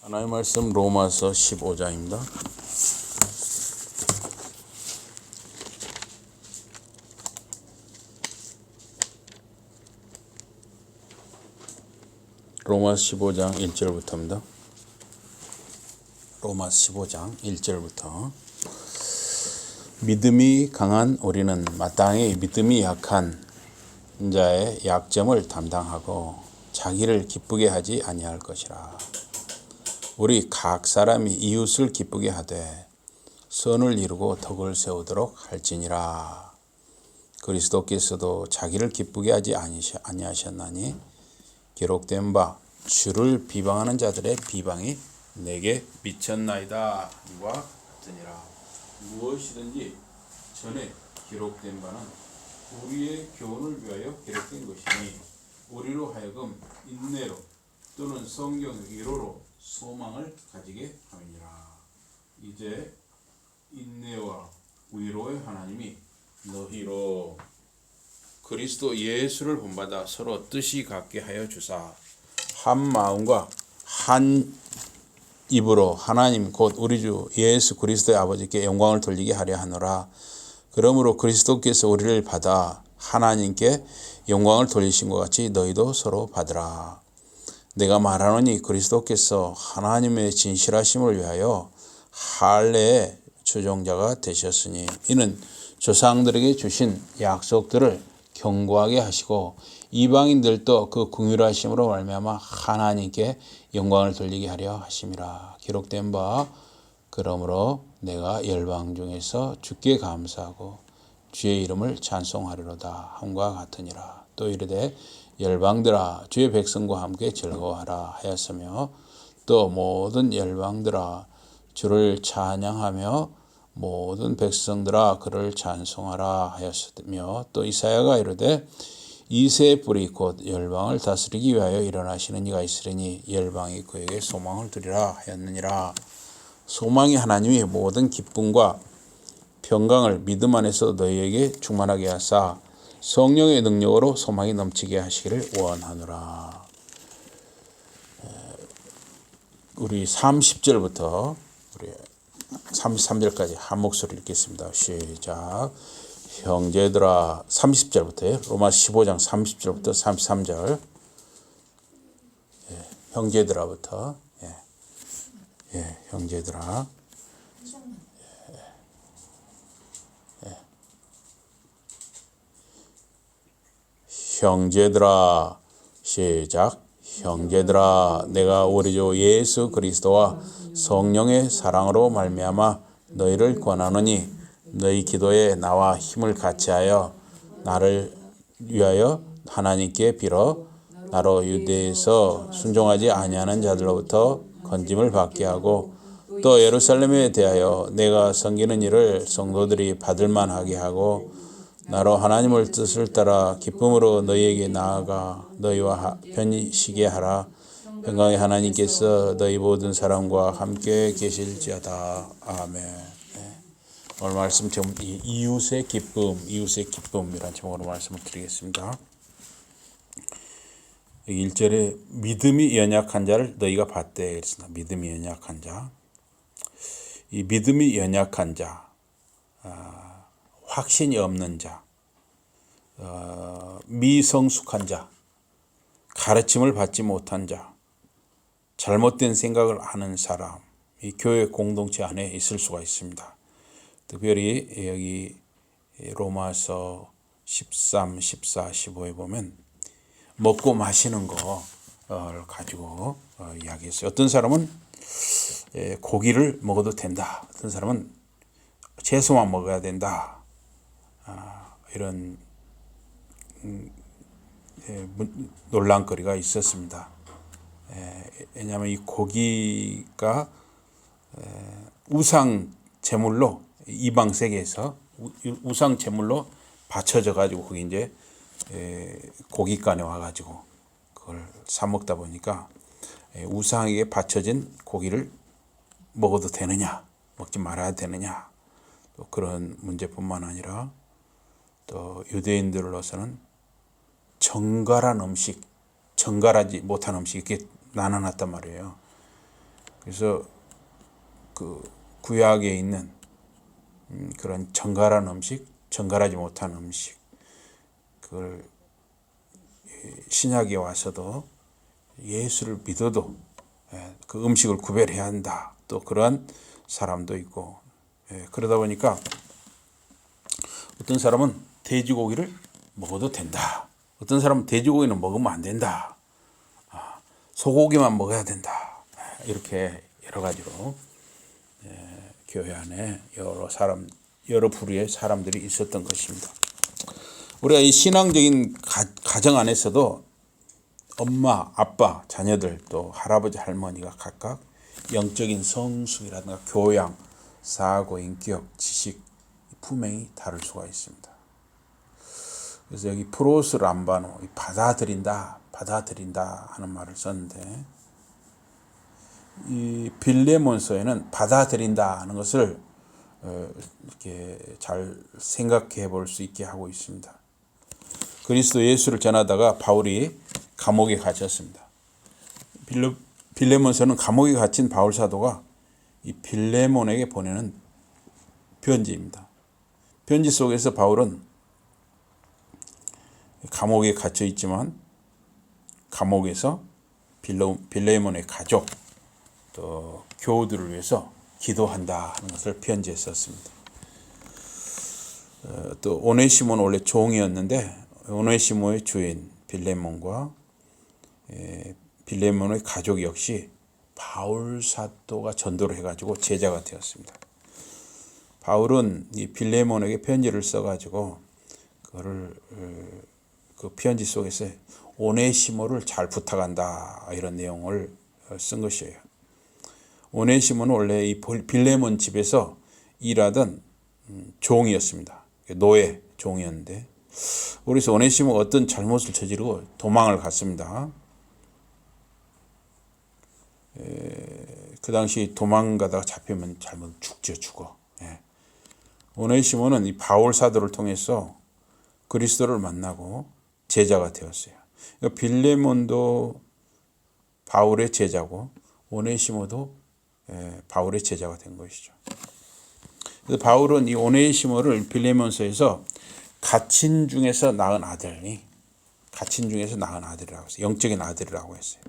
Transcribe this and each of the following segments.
하나님의 말씀 로마서 15장입니다. 로마서 15장 1절부터입니다. 로마서 15장 1절부터 믿음이 강한 우리는 마땅히 믿음이 약한 자의 약점을 담당하고 자기를 기쁘게 하지 아니할 것이라. 우리 각 사람이 이웃을 기쁘게 하되 선을 이루고 덕을 세우도록 할지니라. 그리스도께서도 자기를 기쁘게 하지 아니하셨나니 기록된 바 주를 비방하는 자들의 비방이 내게 미쳤나이다 과 같으니라. 무엇이든지 전에 기록된 바는 우리의 교훈을 위하여 기록된 것이니 우리로 하여금 인내로 또는 성경의 위로로 소망을 가지게 함이니라. 이제 인내와 위로의 하나님이 너희로 그리스도 예수를 본받아 서로 뜻이 같게 하여 주사 한 마음과 한 입으로 하나님 곧 우리 주 예수 그리스도의 아버지께 영광을 돌리게 하려 하노라. 그러므로 그리스도께서 우리를 받아 하나님께 영광을 돌리신 것 같이 너희도 서로 받으라. 내가 말하노니 그리스도께서 하나님의 진실하심을 위하여 할례의 주종자가 되셨으니 이는 조상들에게 주신 약속들을 견고하게 하시고 이방인들도 그 긍휼하심으로 말미암아 하나님께 영광을 돌리게 하려 하심이라. 기록된 바 그러므로 내가 열방 중에서 주께 감사하고 주의 이름을 찬송하리로다 함과 같으니라. 또 이르되 열방들아 주의 백성과 함께 즐거워하라 하였으며 또 모든 열방들아 주를 찬양하며 모든 백성들아 그를 찬송하라 하였으며 또 이사야가 이르되 이새의 뿌리 곧 열방을 다스리기 위하여 일어나시는 이가 있으리니 열방이 그에게 소망을 두리라 하였느니라. 소망이 하나님이 모든 기쁨과 평강을 믿음 안에서 너희에게 충만하게 하사 성령의 능력으로 소망이 넘치게 하시기를 원하노라. 우리 30절부터 우리 33절까지 한 목소리 읽겠습니다. 시작. 형제들아 30절부터요. 로마 15장 30절부터 33절. 형제들아부터 형제들아. 형제들아 시작. 형제들아 내가 우리 주 예수 그리스도와 성령의 사랑으로 말미암아 너희를 권하노니 너희 기도에 나와 힘을 같이하여 나를 위하여 하나님께 빌어 나로 유대에서 순종하지 아니하는 자들로부터 건짐을 받게 하고 또 예루살렘에 대하여 내가 섬기는 일을 성도들이 받을 만하게 하고 나로 하나님을 뜻을 따라 기쁨으로 너희에게 나아가 너희와 편히쉬게 하라. 평강의 하나님께서 너희 모든 사람과 함께 계실지어다. 아멘. 오늘 말씀 제목이 이웃의 기쁨이라는 제목으로 말씀을 드리겠습니다. 1절에 믿음이 연약한 자를 너희가 봤대 그랬습니다. 믿음이 연약한 자. 이 믿음이 연약한 자, 확신이 없는 자, 미성숙한 자, 가르침을 받지 못한 자, 잘못된 생각을 하는 사람, 이 교회 공동체 안에 있을 수가 있습니다. 특별히 여기 로마서 13, 14, 15에 보면 먹고 마시는 거를 가지고 이야기했어요. 어떤 사람은 고기를 먹어도 된다. 어떤 사람은 채소만 먹어야 된다. 이런 논란거리가 있었습니다. 왜냐하면 이 고기가 우상 제물로 이방 세계에서 우상 제물로 바쳐져 가지고 거기 이제 고깃간에 와가지고 그걸 사 먹다 보니까 우상에게 바쳐진 고기를 먹어도 되느냐, 먹지 말아야 되느냐, 또 그런 문제뿐만 아니라 또 유대인들로서는 정갈한 음식, 정갈하지 못한 음식 이렇게 나눠놨단 말이에요. 그래서 그 구약에 있는 그런 정갈한 음식, 정갈하지 못한 음식, 그걸 신약에 와서도 예수를 믿어도 그 음식을 구별해야 한다. 또 그런 사람도 있고, 그러다 보니까 어떤 사람은 돼지고기를 먹어도 된다. 어떤 사람은 돼지고기는 먹으면 안 된다. 소고기만 먹어야 된다. 이렇게 여러 가지로 교회 안에 여러 부류의 사람들이 있었던 것입니다. 우리가 이 신앙적인 가정 안에서도 엄마, 아빠, 자녀들 또 할아버지, 할머니가 각각 영적인 성숙이라든가 교양, 사고, 인격, 지식, 품행이 다를 수가 있습니다. 그래서 여기 프로스 람바노, 받아들인다 하는 말을 썼는데, 이 빌레몬서에는 받아들인다 하는 것을 이렇게 잘 생각해 볼 수 있게 하고 있습니다. 그리스도 예수를 전하다가 바울이 감옥에 갇혔습니다. 빌레몬서는 감옥에 갇힌 바울 사도가 이 빌레몬에게 보내는 편지입니다. 편지 속에서 바울은 감옥에 갇혀 있지만 감옥에서 빌레몬의 가족 또 교우들을 위해서 기도한다 하는 것을 편지에 썼습니다. 또 오네시모는 원래 종이었는데 오네시모의 주인 빌레몬과 빌레몬의 가족 역시 바울 사도가 전도를 해가지고 제자가 되었습니다. 바울은 이 빌레몬에게 편지를 써가지고 그거를 그 편지 속에서 오네시모를 잘 부탁한다 이런 내용을 쓴 것이에요. 오네시모는 원래 이 빌레몬 집에서 일하던 종이었습니다. 노예 종이었는데 그래서 오네시모가 어떤 잘못을 저지르고 도망을 갔습니다. 그 당시 도망가다가 잡히면 잘못 죽어. 오네시모는 이 바울 사도를 통해서 그리스도를 만나고 제자가 되었어요. 그러니까 빌레몬도 바울의 제자고 오네시모도 바울의 제자가 된 것이죠. 그래서 바울은 이 오네시모를 빌레몬서에서 갇힌 중에서 낳은 아들이라고 했어요. 영적인 아들이라고 했어요.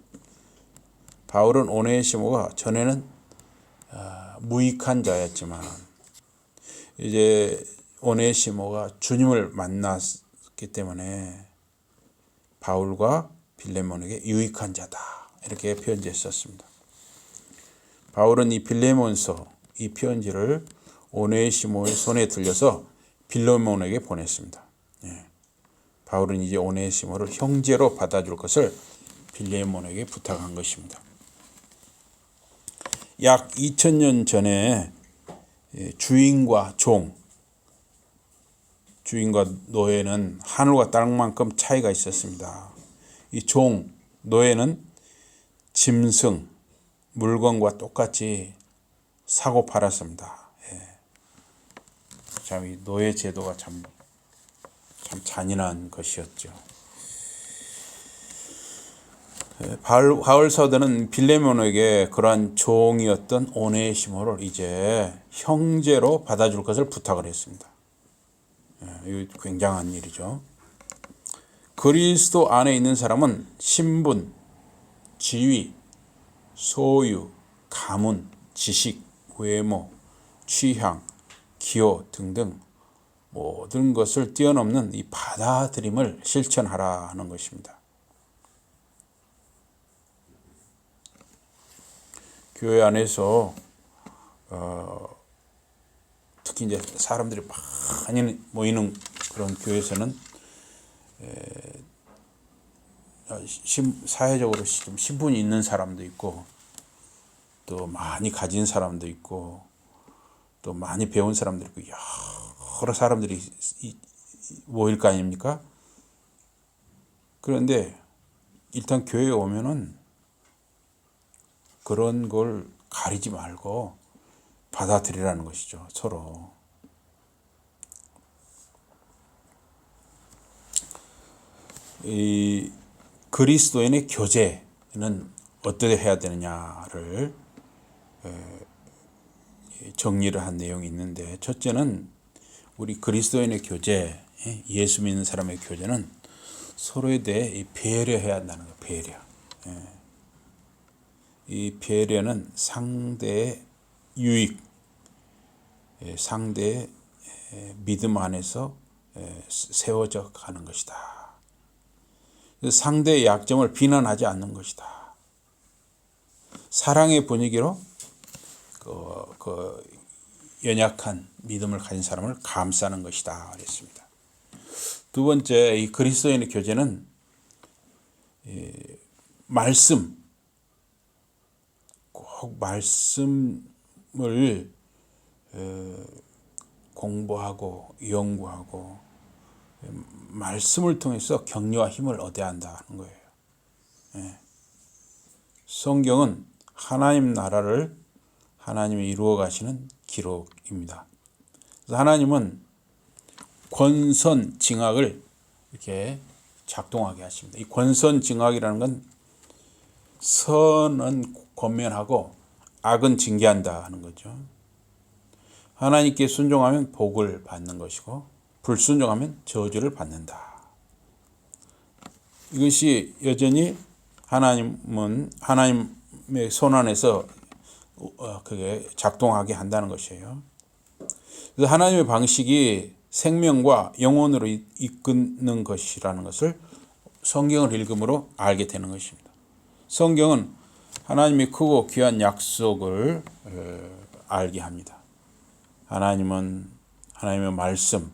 바울은 오네시모가 전에는 무익한 자였지만 이제 오네시모가 주님을 만났기 때문에 바울과 빌레몬에게 유익한 자다 이렇게 편지에 썼습니다. 바울은 이 빌레몬서 이 편지를 오네시모의 손에 들려서 빌레몬에게 보냈습니다. 바울은 이제 오네시모를 형제로 받아줄 것을 빌레몬에게 부탁한 것입니다. 약 2000년 전에 주인과 노예는 하늘과 땅만큼 차이가 있었습니다. 이 노예는 짐승, 물건과 똑같이 사고 팔았습니다. 참, 이 노예 제도가 참 잔인한 것이었죠. 바울 사도는 빌레몬에게 그러한 종이었던 오네시모를 이제 형제로 받아줄 것을 부탁을 했습니다. 이거 굉장한 일이죠. 그리스도 안에 있는 사람은 신분, 지위, 소유, 가문, 지식, 외모, 취향, 기호 등등 모든 것을 뛰어넘는 이 받아들임을 실천하라 하는 것입니다. 교회 안에서 특히 이제 사람들이 많이 모이는 그런 교회에서는 사회적으로 좀 신분이 있는 사람도 있고 또 많이 가진 사람도 있고 또 많이 배운 사람도 있고 여러 사람들이 모일 거 아닙니까? 그런데 일단 교회에 오면은 그런 걸 가리지 말고 받아들이라는 것이죠. 서로. 이 그리스도인의 교제는 어떻게 해야 되느냐를 정리를 한 내용이 있는데, 첫째는 우리 그리스도인의 교제, 예수 믿는 사람의 교제는 서로에 대해 배려해야 한다는 거예요. 배려. 이 배려는 상대의 유익, 상대의 믿음 안에서 세워져 가는 것이다. 상대의 약점을 비난하지 않는 것이다. 사랑의 분위기로 그 연약한 믿음을 가진 사람을 감싸는 것이다 그랬습니다. 두 번째, 이 그리스도인의 교제는 말씀, 꼭 말씀을 공부하고 연구하고 말씀을 통해서 격려와 힘을 얻어야 한다는 거예요. 성경은 하나님 나라를 하나님이 이루어 가시는 기록입니다. 그래서 하나님은 권선징악을 이렇게 작동하게 하십니다. 이 권선징악이라는 건 선은 권면하고 악은 징계한다 하는 거죠. 하나님께 순종하면 복을 받는 것이고 불순종하면 저주를 받는다. 이것이 여전히 하나님의 손 안에서 그게 작동하게 한다는 것이에요. 그래서 하나님의 방식이 생명과 영혼으로 이끄는 것이라는 것을 성경을 읽음으로 알게 되는 것입니다. 성경은 하나님의 크고 귀한 약속을 알게 합니다. 하나님은 하나님의 말씀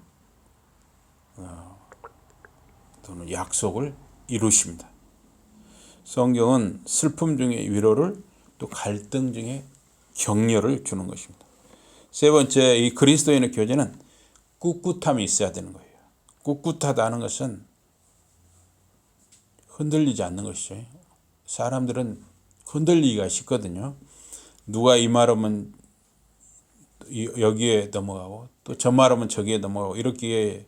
또는 약속을 이루십니다. 성경은 슬픔 중에 위로를, 또 갈등 중에 격려를 주는 것입니다. 세 번째, 이 그리스도인의 교제는 꿋꿋함이 있어야 되는 거예요. 꿋꿋하다는 것은 흔들리지 않는 것이죠. 사람들은 흔들리기가 쉽거든요. 누가 이 말하면 여기에 넘어가고 또 저 말하면 저기에 넘어가고, 이렇게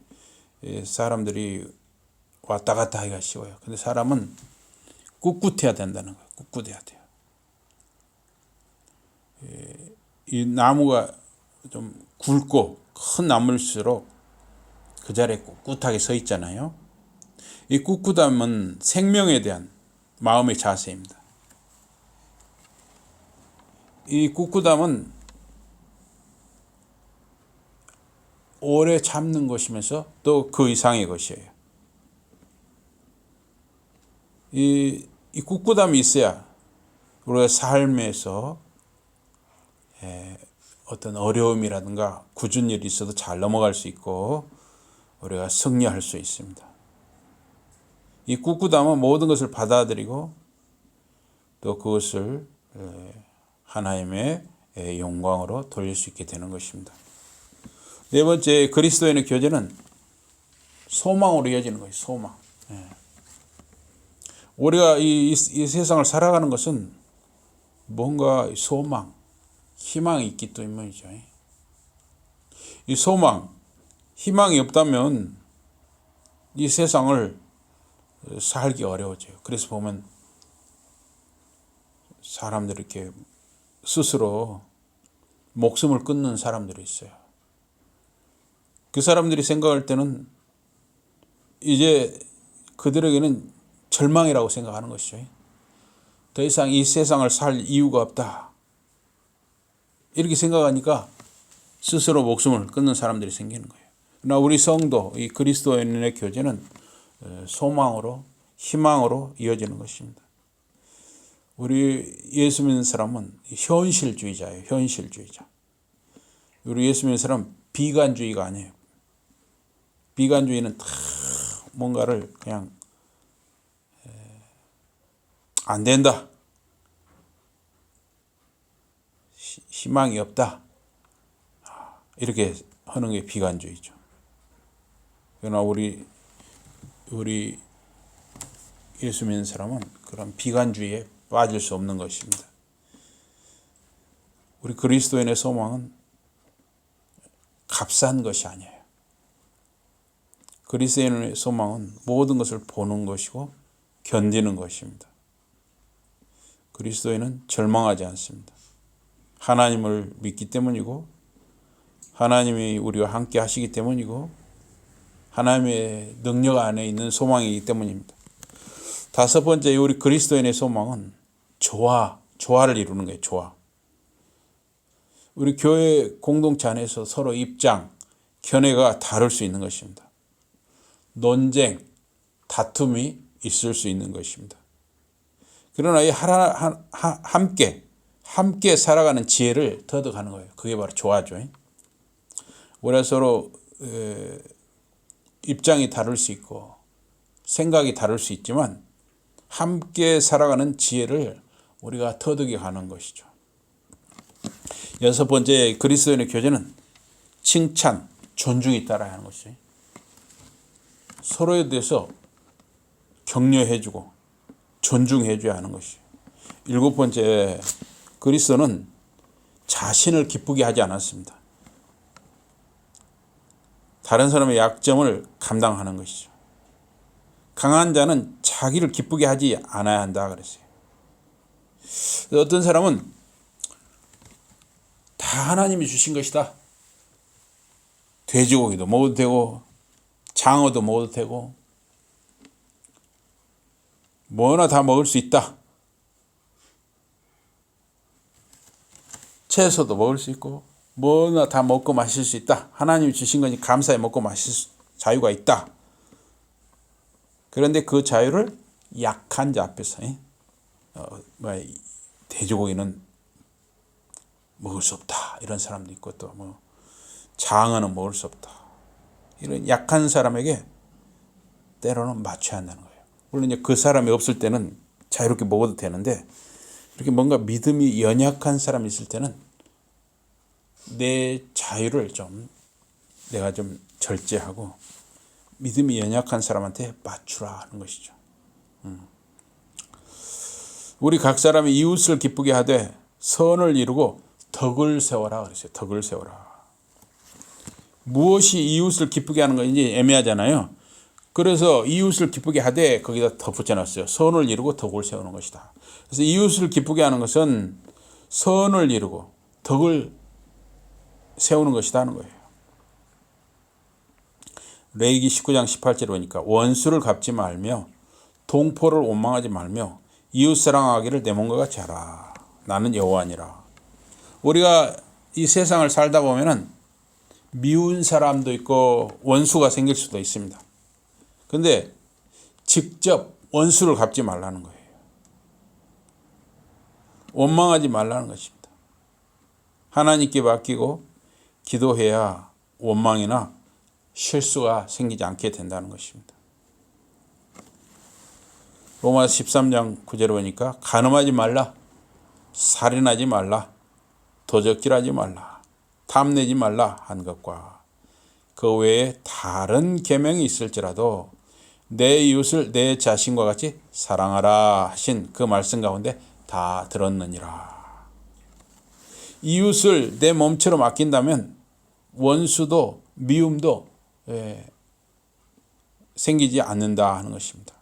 사람들이 왔다 갔다 하기가 쉬워요. 근데 사람은 꿋꿋해야 된다는 거예요. 꿋꿋해야 돼요. 이 나무가 좀 굵고 큰 나무일수록 그 자리에 꿋꿋하게 서 있잖아요. 이 꿋꿋함은 생명에 대한 마음의 자세입니다. 이 꿋꿋함은 오래 참는 것이면서 또 그 이상의 것이에요. 이 꿋꿋함이 있어야 우리가 삶에서 어떤 어려움이라든가 굳은 일이 있어도 잘 넘어갈 수 있고 우리가 승리할 수 있습니다. 이 꿋꿋함은 모든 것을 받아들이고 또 그것을 하나님의 영광으로 돌릴 수 있게 되는 것입니다. 네 번째, 그리스도인의 교제는 소망으로 이어지는 거예요. 소망. 우리가 이 세상을 살아가는 것은 뭔가 소망, 희망이 있기 때문이죠. 이 소망, 희망이 없다면 이 세상을 살기 어려워져요. 그래서 보면 사람들이 이렇게 스스로 목숨을 끊는 사람들이 있어요. 그 사람들이 생각할 때는 이제 그들에게는 절망이라고 생각하는 것이죠. 더 이상 이 세상을 살 이유가 없다. 이렇게 생각하니까 스스로 목숨을 끊는 사람들이 생기는 거예요. 그러나 우리 성도, 이 그리스도인의 교제는 소망으로, 희망으로 이어지는 것입니다. 우리 예수 믿는 사람은 현실주의자예요. 현실주의자. 우리 예수 믿는 사람은 비관주의가 아니에요. 비관주의는 다 뭔가를 그냥 안 된다, 희망이 없다, 이렇게 하는 게 비관주의죠. 그러나 우리 예수 믿는 사람은 그런 비관주의에 빠질 수 없는 것입니다. 우리 그리스도인의 소망은 값싼 것이 아니에요. 그리스도인의 소망은 모든 것을 보는 것이고 견디는 것입니다. 그리스도인은 절망하지 않습니다. 하나님을 믿기 때문이고 하나님이 우리와 함께 하시기 때문이고 하나님의 능력 안에 있는 소망이기 때문입니다. 다섯 번째, 우리 그리스도인의 소망은 조화를 이루는 거예요. 조화. 우리 교회 공동체 안에서 서로 입장, 견해가 다를 수 있는 것입니다. 논쟁, 다툼이 있을 수 있는 것입니다. 그러나 이 함께 살아가는 지혜를 터득하는 거예요. 그게 바로 조화죠. 우리가 서로 입장이 다를 수 있고 생각이 다를 수 있지만 함께 살아가는 지혜를 우리가 터득해 가는 것이죠. 여섯 번째, 그리스도인의 교제는 칭찬, 존중이 따라야 하는 것이죠. 서로에 대해서 격려해주고 존중해줘야 하는 것이죠. 일곱 번째, 그리스도는 자신을 기쁘게 하지 않았습니다. 다른 사람의 약점을 감당하는 것이죠. 강한 자는 자기를 기쁘게 하지 않아야 한다 그랬어요. 어떤 사람은 다 하나님이 주신 것이다. 돼지고기도 먹어도 되고 장어도 먹어도 되고 뭐나 다 먹을 수 있다. 채소도 먹을 수 있고 뭐나 다 먹고 마실 수 있다. 하나님이 주신 거니 감사히 먹고 마실 자유가 있다. 그런데 그 자유를 약한 자 앞에서 돼지고기는 먹을 수 없다. 이런 사람도 있고 또 장어는 먹을 수 없다. 이런 약한 사람에게 때로는 맞춰야 한다는 거예요. 물론 이제 그 사람이 없을 때는 자유롭게 먹어도 되는데 이렇게 뭔가 믿음이 연약한 사람이 있을 때는 내 자유를 내가 좀 절제하고 믿음이 연약한 사람한테 맞추라 하는 것이죠. 우리 각 사람이 이웃을 기쁘게 하되 선을 이루고 덕을 세워라 그랬어요. 덕을 세워라. 무엇이 이웃을 기쁘게 하는 건지 애매하잖아요. 그래서 이웃을 기쁘게 하되 거기다 덧붙여놨어요. 선을 이루고 덕을 세우는 것이다. 그래서 이웃을 기쁘게 하는 것은 선을 이루고 덕을 세우는 것이다 하는 거예요. 레위기 19장 18절에 보니까 원수를 갚지 말며 동포를 원망하지 말며 이웃 사랑하기를 내 몸과 같이 하라. 나는 여호와니라. 우리가 이 세상을 살다 보면은 미운 사람도 있고 원수가 생길 수도 있습니다. 그런데 직접 원수를 갚지 말라는 거예요. 원망하지 말라는 것입니다. 하나님께 맡기고 기도해야 원망이나 실수가 생기지 않게 된다는 것입니다. 로마서 13장 9절에 보니까 간음하지 말라, 살인하지 말라, 도적질하지 말라, 탐내지 말라 한 것과 그 외에 다른 계명이 있을지라도 내 이웃을 내 자신과 같이 사랑하라 하신 그 말씀 가운데 다 들었느니라. 이웃을 내 몸처럼 아낀다면 원수도 미움도 생기지 않는다 하는 것입니다.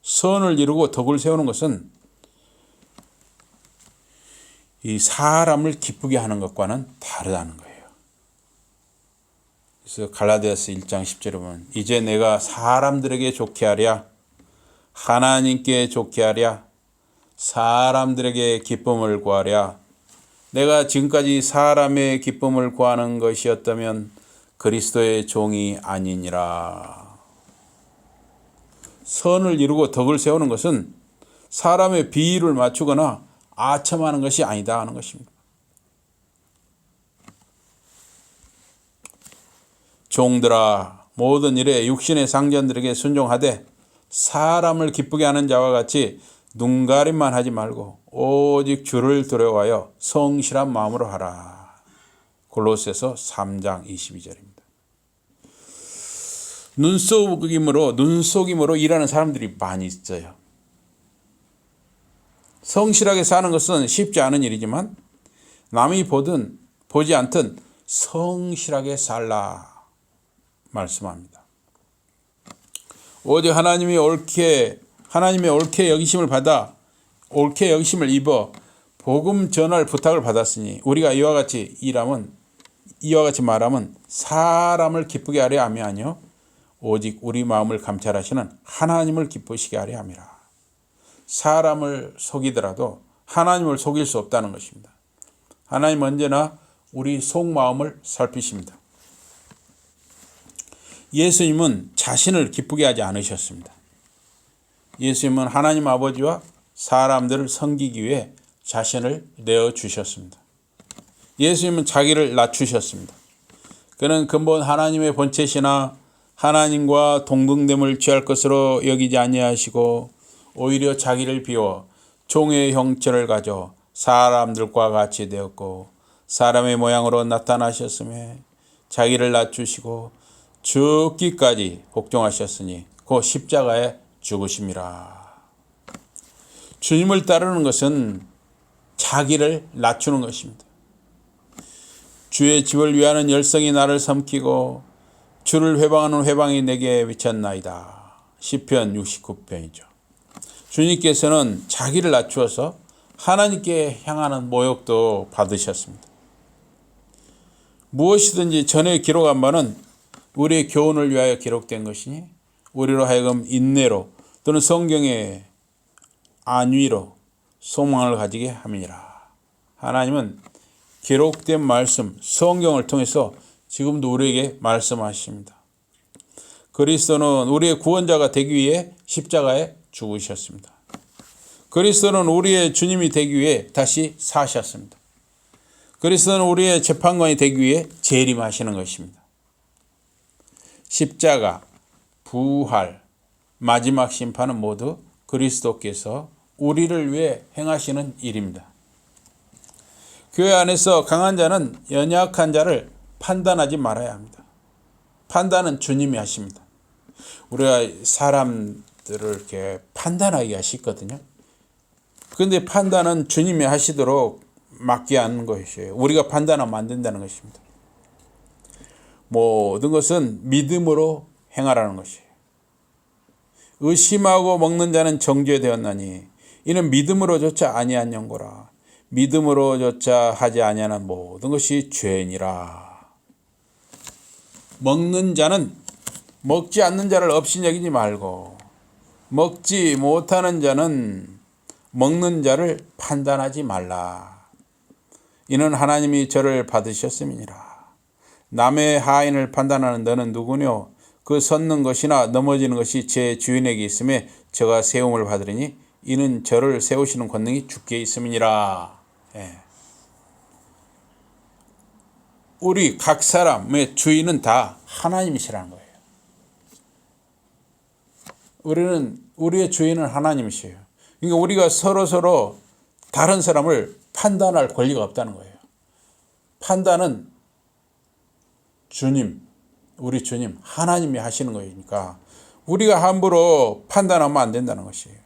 선을 이루고 덕을 세우는 것은 이 사람을 기쁘게 하는 것과는 다르다는 거예요. 그래서 갈라디아서 1장 10절에 보면 이제 내가 사람들에게 좋게 하랴, 하나님께 좋게 하랴, 사람들에게 기쁨을 구하랴. 내가 지금까지 사람의 기쁨을 구하는 것이었다면 그리스도의 종이 아니니라. 선을 이루고 덕을 세우는 것은 사람의 비위를 맞추거나 아첨하는 것이 아니다 하는 것입니다. 종들아 모든 일에 육신의 상전들에게 순종하되 사람을 기쁘게 하는 자와 같이 눈가림만 하지 말고 오직 주를 두려워하여 성실한 마음으로 하라. 골로새서 3장 22절입니다. 눈속임으로 일하는 사람들이 많이 있어요. 성실하게 사는 것은 쉽지 않은 일이지만 남이 보든 보지 않든 성실하게 살라 말씀합니다. 오직 하나님의 옳게 여기심을 받아 옳게 여기심을 입어 복음 전할 부탁을 받았으니 우리가 이와 같이 말하면 사람을 기쁘게 하려 함이 아니요 오직 우리 마음을 감찰하시는 하나님을 기쁘시게 하려 함이라. 사람을 속이더라도 하나님을 속일 수 없다는 것입니다. 하나님 언제나 우리 속마음을 살피십니다. 예수님은 자신을 기쁘게 하지 않으셨습니다. 예수님은 하나님 아버지와 사람들을 섬기기 위해 자신을 내어주셨습니다. 예수님은 자기를 낮추셨습니다. 그는 근본 하나님의 본체시나 하나님과 동등됨을 취할 것으로 여기지 아니하시고 오히려 자기를 비워 종의 형체를 가져 사람들과 같이 되었고 사람의 모양으로 나타나셨으며 자기를 낮추시고 죽기까지 복종하셨으니 곧 십자가에 죽으심이라. 주님을 따르는 것은 자기를 낮추는 것입니다. 주의 집을 위하는 열성이 나를 삼키고 주를 회방하는 회방이 내게 미쳤나이다. 시편 69편이죠. 주님께서는 자기를 낮추어서 하나님께 향하는 모욕도 받으셨습니다. 무엇이든지 전에 기록한 바는 우리의 교훈을 위하여 기록된 것이니 우리로 하여금 인내로 또는 성경의 안위로 소망을 가지게 함이니라. 하나님은 기록된 말씀, 성경을 통해서 지금도 우리에게 말씀하십니다. 그리스도는 우리의 구원자가 되기 위해 십자가에 죽으셨습니다. 그리스도는 우리의 주님이 되기 위해 다시 사셨습니다. 그리스도는 우리의 재판관이 되기 위해 재림하시는 것입니다. 십자가, 부활, 마지막 심판은 모두 그리스도께서 우리를 위해 행하시는 일입니다. 교회 안에서 강한 자는 연약한 자를 판단하지 말아야 합니다. 판단은 주님이 하십니다. 우리가 사람들을 이렇게 판단하기가 쉽거든요. 그런데 판단은 주님이 하시도록 맡게 하는 것이에요. 우리가 판단하면 안 된다는 것입니다. 모든 것은 믿음으로 행하라는 것이에요. 의심하고 먹는 자는 정죄되었나니 이는 믿음으로조차 아니한 영고라. 믿음으로조차 하지 아니하는 모든 것이 죄니라. 먹는 자는 먹지 않는 자를 업신여기지 말고 먹지 못하는 자는 먹는 자를 판단하지 말라. 이는 하나님이 저를 받으셨음이니라. 남의 하인을 판단하는 너는 누구뇨? 그 섰는 것이나 넘어지는 것이 제 주인에게 있음에 저가 세움을 받으리니 이는 저를 세우시는 권능이 주께 있음이니라. 우리 각 사람의 주인은 다 하나님이시라는 거예요. 우리의 주인은 하나님이시에요. 그러니까 우리가 서로 다른 사람을 판단할 권리가 없다는 거예요. 판단은 주님, 우리 주님, 하나님이 하시는 거니까 우리가 함부로 판단하면 안 된다는 것이에요.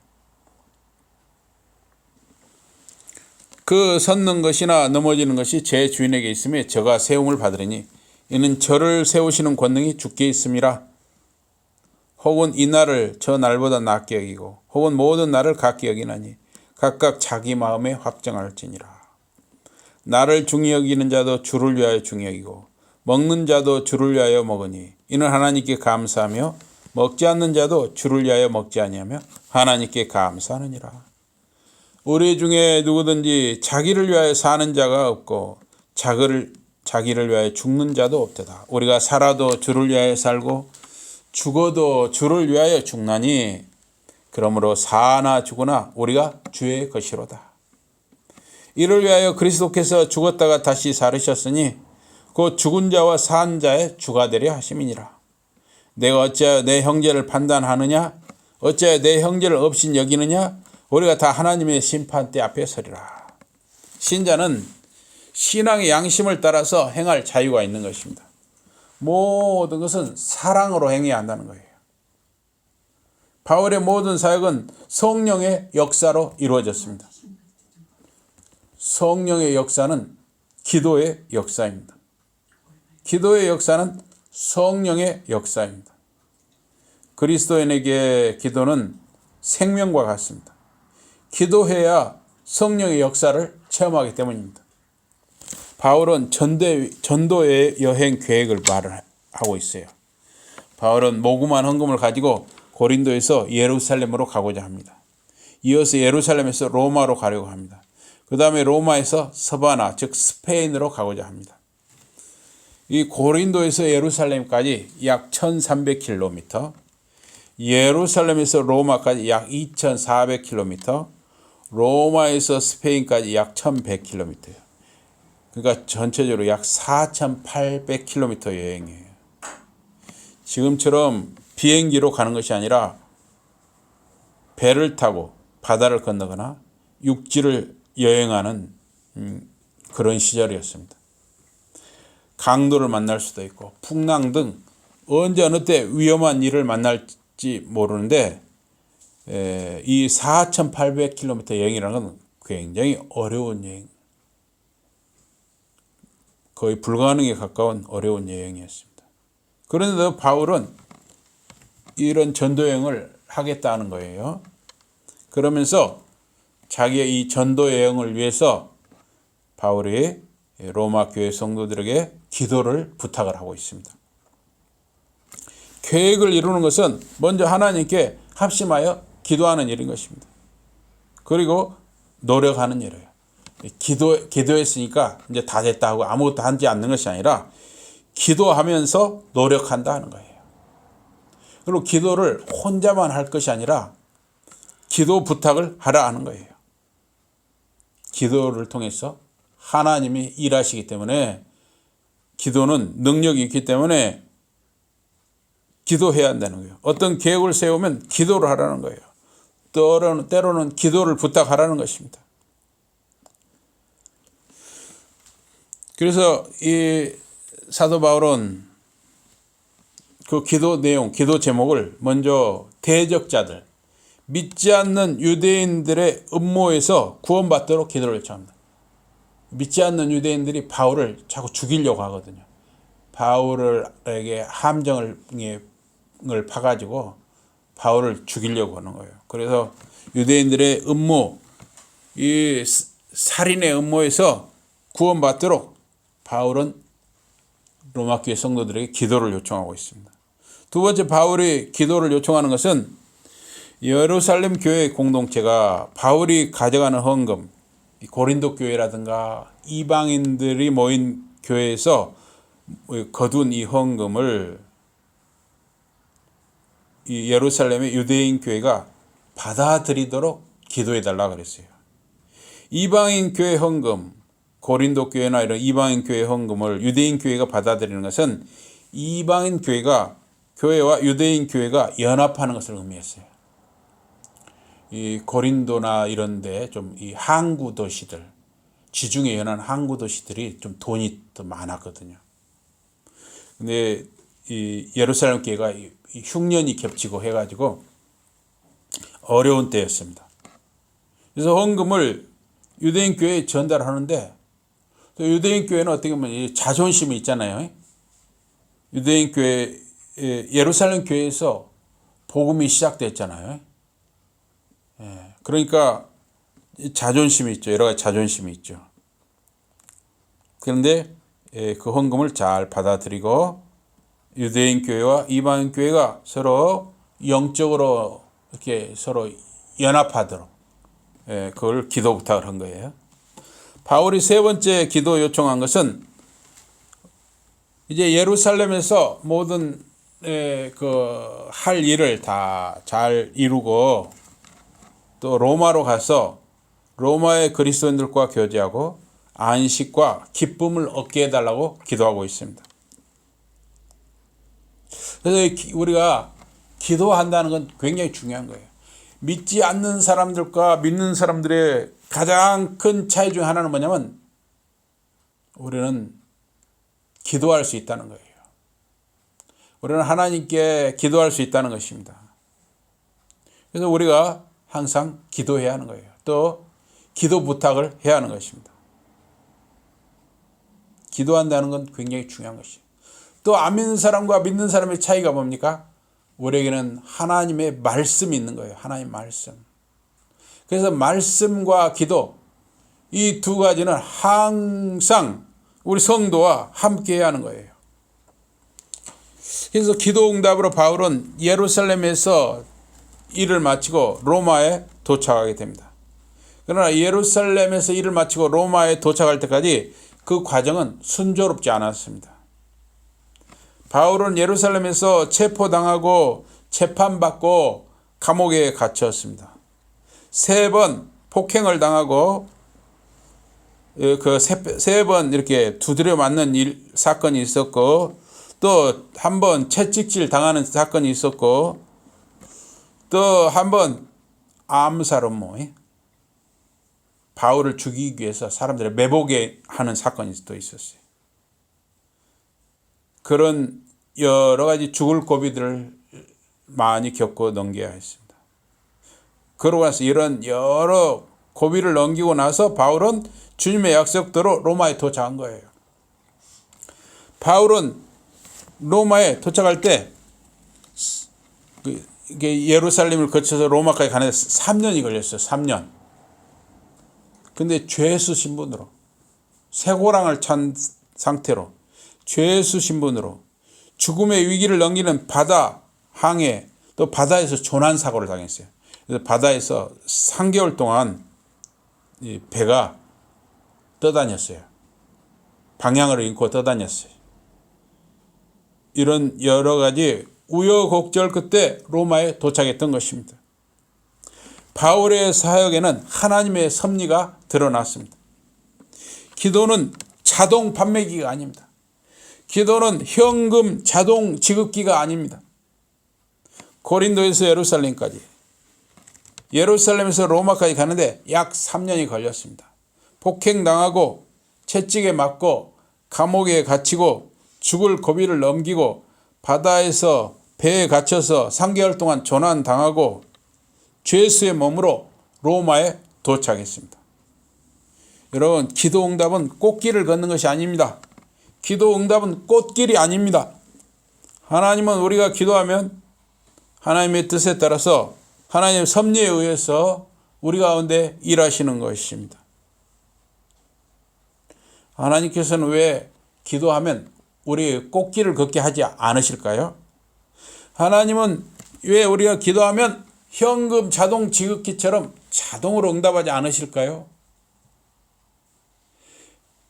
그 섰는 것이나 넘어지는 것이 제 주인에게 있으며 저가 세움을 받으리니 이는 저를 세우시는 권능이 주께 있음이라. 혹은 이 날을 저 날보다 낮게 여기고 혹은 모든 날을 같게 여기나니 각각 자기 마음에 확정할지니라. 나를 중히 여기는 자도 주를 위하여 중히 여기고 먹는 자도 주를 위하여 먹으니 이는 하나님께 감사하며 먹지 않는 자도 주를 위하여 먹지 아니하며 하나님께 감사하느니라. 우리 중에 누구든지 자기를 위하여 사는 자가 없고 자기를 위하여 죽는 자도 없도다. 우리가 살아도 주를 위하여 살고 죽어도 주를 위하여 죽나니 그러므로 사나 죽으나 우리가 주의 것이로다. 이를 위하여 그리스도께서 죽었다가 다시 살으셨으니 곧 죽은 자와 산 자의 주가 되려 하심이니라. 내가 어찌하여 내 형제를 판단하느냐? 어찌하여 내 형제를 업신 여기느냐? 우리가 다 하나님의 심판대 앞에 서리라. 신자는 신앙의 양심을 따라서 행할 자유가 있는 것입니다. 모든 것은 사랑으로 행해야 한다는 거예요. 바울의 모든 사역은 성령의 역사로 이루어졌습니다. 성령의 역사는 기도의 역사입니다. 기도의 역사는 성령의 역사입니다. 그리스도인에게 기도는 생명과 같습니다. 기도해야 성령의 역사를 체험하기 때문입니다. 바울은 전도의 여행 계획을 말을 하고 있어요. 바울은 모금한 헌금을 가지고 고린도에서 예루살렘으로 가고자 합니다. 이어서 예루살렘에서 로마로 가려고 합니다. 그 다음에 로마에서 서바나, 즉 스페인으로 가고자 합니다. 이 고린도에서 예루살렘까지 약 1300km, 예루살렘에서 로마까지 약 2400km, 로마에서 스페인까지 약 1100km예요. 그러니까 전체적으로 약 4800km 여행이에요. 지금처럼 비행기로 가는 것이 아니라 배를 타고 바다를 건너거나 육지를 여행하는 그런 시절이었습니다. 강도를 만날 수도 있고 풍랑 등 언제 어느 때 위험한 일을 만날지 모르는데 이 4800km 여행이라는 건 굉장히 어려운 여행, 거의 불가능에 가까운 어려운 여행이었습니다. 그런데도 바울은 이런 전도 여행을 하겠다는 거예요. 그러면서 자기의 이 전도 여행을 위해서 바울이 로마 교회 성도들에게 기도를 부탁을 하고 있습니다. 계획을 이루는 것은 먼저 하나님께 합심하여 기도하는 일인 것입니다. 그리고 노력하는 일이에요. 기도했으니까 이제 다 됐다 하고 아무것도 하지 않는 것이 아니라 기도하면서 노력한다 하는 거예요. 그리고 기도를 혼자만 할 것이 아니라 기도 부탁을 하라 하는 거예요. 기도를 통해서 하나님이 일하시기 때문에 기도는 능력이 있기 때문에 기도해야 한다는 거예요. 어떤 계획을 세우면 기도를 하라는 거예요. 때로는 기도를 부탁하라는 것입니다. 그래서 이 사도 바울은 그 기도 내용, 기도 제목을 먼저 대적자들, 믿지 않는 유대인들의 음모에서 구원받도록 기도를 요청합니다. 믿지 않는 유대인들이 바울을 자꾸 죽이려고 하거든요. 바울에게 함정을 파가지고 바울을 죽이려고 하는 거예요. 그래서 유대인들의 음모, 이 살인의 음모에서 구원받도록 바울은 로마 교회 성도들에게 기도를 요청하고 있습니다. 두 번째, 바울이 기도를 요청하는 것은 예루살렘 교회 공동체가 바울이 가져가는 헌금, 고린도 교회라든가 이방인들이 모인 교회에서 거둔 이 헌금을 이 예루살렘의 유대인 교회가 받아들이도록 기도해 달라 그랬어요. 이방인 교회 헌금, 고린도 교회나 이런 이방인 교회 헌금을 유대인 교회가 받아들이는 것은 이방인 교회와 유대인 교회가 연합하는 것을 의미했어요. 이 고린도나 이런데 좀 이 항구 도시들, 지중해 연안 항구 도시들이 좀 돈이 더 많았거든요. 근데 이 예루살렘 교회가 흉년이 겹치고 해가지고 어려운 때였습니다. 그래서 헌금을 유대인 교회에 전달하는데 또 유대인 교회는 어떻게 보면 자존심이 있잖아요. 유대인 교회, 예루살렘 교회에서 복음이 시작됐잖아요. 그러니까 자존심이 있죠. 여러 가지 자존심이 있죠. 그런데 그 헌금을 잘 받아들이고 유대인 교회와 이방인 교회가 서로 영적으로 이렇게 서로 연합하도록 그걸 기도 부탁을 한 거예요. 바울이 세 번째 기도 요청한 것은 이제 예루살렘에서 모든 그 할 일을 다 잘 이루고 또 로마로 가서 로마의 그리스도인들과 교제하고 안식과 기쁨을 얻게 해달라고 기도하고 있습니다. 그래서 우리가 기도한다는 건 굉장히 중요한 거예요. 믿지 않는 사람들과 믿는 사람들의 가장 큰 차이 중 하나는 뭐냐면 우리는 기도할 수 있다는 거예요. 우리는 하나님께 기도할 수 있다는 것입니다. 그래서 우리가 항상 기도해야 하는 거예요. 또 기도 부탁을 해야 하는 것입니다. 기도한다는 건 굉장히 중요한 것이에요. 또 안 믿는 사람과 믿는 사람의 차이가 뭡니까? 우리에게는 하나님의 말씀이 있는 거예요. 하나님의 말씀. 그래서 말씀과 기도, 이 두 가지는 항상 우리 성도와 함께 하는 거예요. 그래서 기도응답으로 바울은 예루살렘에서 일을 마치고 로마에 도착하게 됩니다. 그러나 예루살렘에서 일을 마치고 로마에 도착할 때까지 그 과정은 순조롭지 않았습니다. 바울은 예루살렘에서 체포당하고 재판받고 감옥에 갇혔습니다. 3번 폭행을 당하고 그 세 번 이렇게 두드려 맞는 사건이 있었고, 또 한 번 채찍질 당하는 사건이 있었고, 또 한 번 암살은 바울을 죽이기 위해서 사람들을 매복에 하는 사건이 또 있었어요. 그런 여러 가지 죽을 고비들을 많이 겪고 넘겨야 했습니다. 그러고 나서 이런 여러 고비를 넘기고 나서 바울은 주님의 약속대로 로마에 도착한 거예요. 바울은 로마에 도착할 때 예루살렘을 거쳐서 로마까지 가는데 3년이 걸렸어요. 3년. 근데 죄수 신분으로, 쇠고랑을 찬 상태로 죄수 신분으로 죽음의 위기를 넘기는 바다 항해, 또 바다에서 조난사고를 당했어요. 그래서 바다에서 3개월 동안 이 배가 떠다녔어요. 방향을 잃고 떠다녔어요. 이런 여러 가지 우여곡절 끝에 로마에 도착했던 것입니다. 바울의 사역에는 하나님의 섭리가 드러났습니다. 기도는 자동 판매기가 아닙니다. 기도는 현금 자동 지급기가 아닙니다. 고린도에서 예루살렘까지, 예루살렘에서 로마까지 가는데 약 3년이 걸렸습니다. 폭행당하고 채찍에 맞고 감옥에 갇히고 죽을 고비를 넘기고 바다에서 배에 갇혀서 3개월 동안 조난당하고 죄수의 몸으로 로마에 도착했습니다. 여러분, 기도응답은 꽃길을 걷는 것이 아닙니다. 기도응답은 꽃길이 아닙니다. 하나님은 우리가 기도하면 하나님의 뜻에 따라서 하나님의 섭리에 의해서 우리 가운데 일하시는 것입니다. 하나님께서는 왜 기도하면 우리 꽃길을 걷게 하지 않으실까요? 하나님은 왜 우리가 기도하면 현금 자동 지급기처럼 자동으로 응답하지 않으실까요?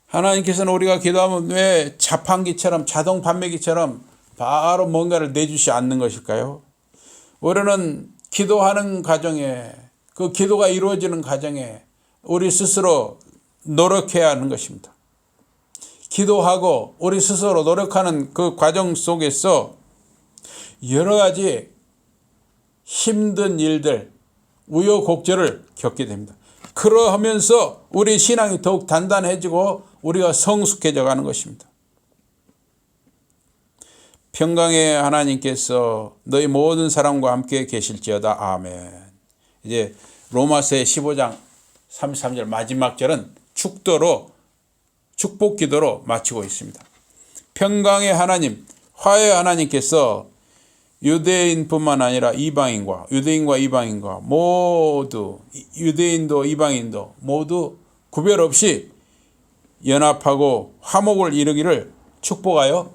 하나님께서는 우리가 기도하면 왜 자판기처럼, 자동 판매기처럼 바로 뭔가를 내주시 않는 것일까요? 우리는 기도하는 과정에, 그 기도가 이루어지는 과정에 우리 스스로 노력해야 하는 것입니다. 기도하고 우리 스스로 노력하는 그 과정 속에서 여러 가지 힘든 일들, 우여곡절을 겪게 됩니다. 그러하면서 우리 신앙이 더욱 단단해지고 우리가 성숙해져 가는 것입니다. 평강의 하나님께서 너희 모든 사람과 함께 계실지어다. 아멘. 이제 로마서 15장 33절 마지막 절은 축복 기도로 마치고 있습니다. 평강의 하나님, 화해의 하나님께서 유대인뿐만 아니라 이방인과, 유대인과 이방인과 모두, 유대인도 이방인도 모두 구별 없이 연합하고 화목을 이루기를 축복하여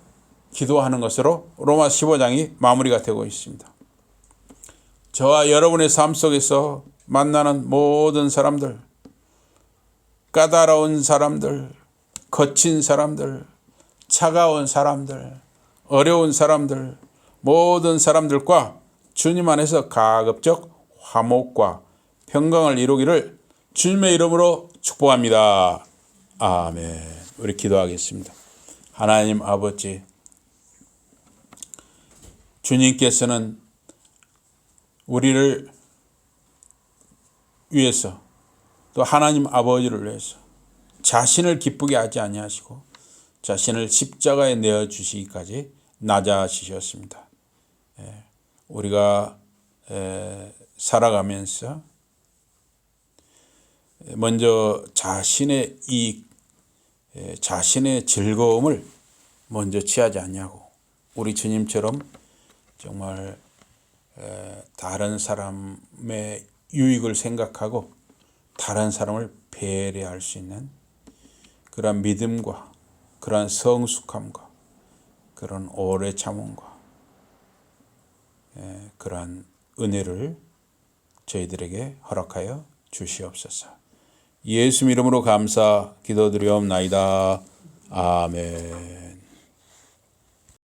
기도하는 것으로 로마 15장이 마무리가 되고 있습니다. 저와 여러분의 삶 속에서 만나는 모든 사람들, 까다로운 사람들, 거친 사람들, 차가운 사람들, 어려운 사람들, 모든 사람들과 주님 안에서 가급적 화목과 평강을 이루기를 주님의 이름으로 축복합니다. 아멘. 우리 기도하겠습니다. 하나님 아버지, 주님께서는 우리를 위해서, 또 하나님 아버지를 위해서 자신을 기쁘게 하지 아니하시고 자신을 십자가에 내어주시기까지 낮아지셨습니다. 우리가 살아가면서 먼저 자신의 이익, 자신의 즐거움을 먼저 취하지 않냐고, 우리 주님처럼 정말 다른 사람의 유익을 생각하고 다른 사람을 배려할 수 있는 그러한 믿음과 그러한 성숙함과 그런 오래 참음과 그러한 은혜를 저희들에게 허락하여 주시옵소서. 예수 이름으로 감사 기도드리옵나이다. 아멘.